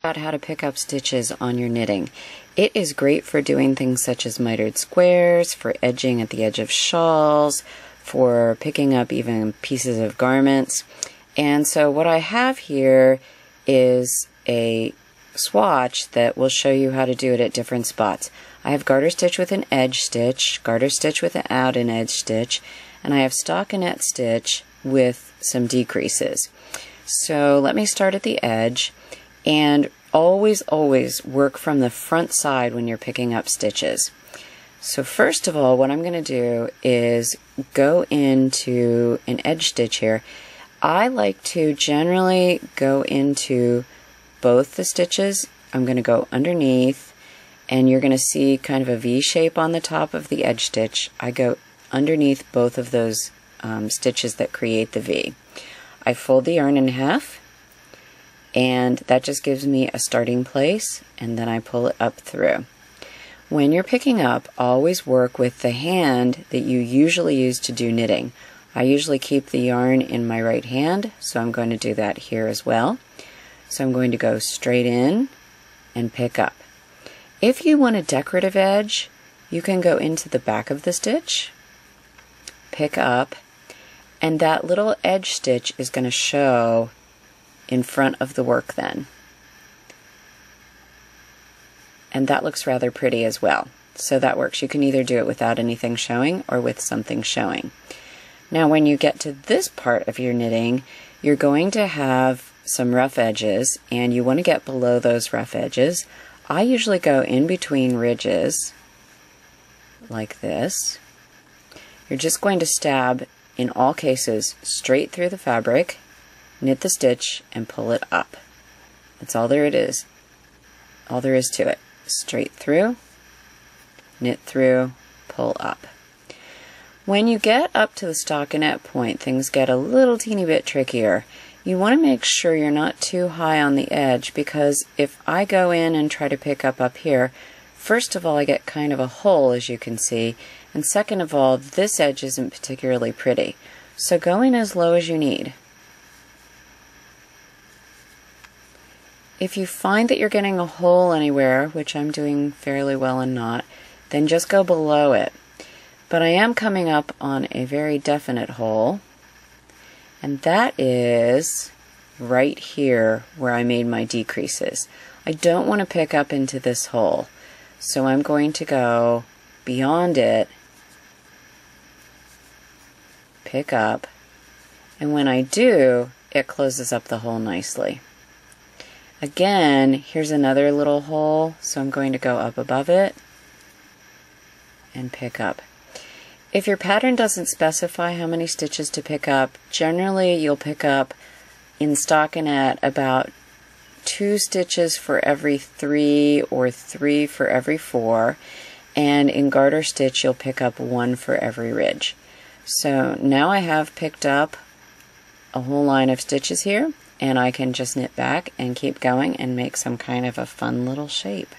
About how to pick up stitches on your knitting. It is great for doing things such as mitered squares, for edging at the edge of shawls, for picking up even pieces of garments. And so what I have here is a swatch that will show you how to do it at different spots. I have garter stitch with an edge stitch, garter stitch without an edge stitch, and I have stockinette stitch with some decreases. So let me start at the edge. And always work from the front side when you're picking up stitches. So first of all, what I'm going to do is go into an edge stitch here. I like to generally go into both the stitches. I'm going to go underneath, and you're going to see kind of a V shape on the top of the edge stitch. I go underneath both of those stitches that create the V. I fold the yarn in half, and that just gives me a starting place, and then I pull it up through. When you're picking up, always work with the hand that you usually use to do knitting. I usually keep the yarn in my right hand, so I'm going to do that here as well. So I'm going to go straight in and pick up. If you want a decorative edge, you can go into the back of the stitch, pick up, and that little edge stitch is going to show in front of the work then. And that looks rather pretty as well. So that works. You can either do it without anything showing or with something showing. Now when you get to this part of your knitting, you're going to have some rough edges, and you want to get below those rough edges. I usually go in between ridges like this. You're just going to stab, in all cases, straight through the fabric, knit the stitch, and pull it up. That's all there it is. All there is to it. Straight through, knit through, pull up. When you get up to the stockinette point, things get a little teeny bit trickier. You want to make sure you're not too high on the edge, because if I go in and try to pick up here, first of all, I get kind of a hole, as you can see, and second of all, this edge isn't particularly pretty. So go in as low as you need. If you find that you're getting a hole anywhere, which I'm doing fairly well and not, then just go below it. But I am coming up on a very definite hole, and that is right here where I made my decreases. I don't want to pick up into this hole, so I'm going to go beyond it, pick up, and when I do, it closes up the hole nicely. Again, here's another little hole, so I'm going to go up above it and pick up. If your pattern doesn't specify how many stitches to pick up, generally you'll pick up in stockinette about 2 stitches for every 3 or 3 for every 4, and in garter stitch you'll pick up 1 for every ridge. So now I have picked up a whole line of stitches here, and I can just knit back and keep going and make some kind of a fun little shape.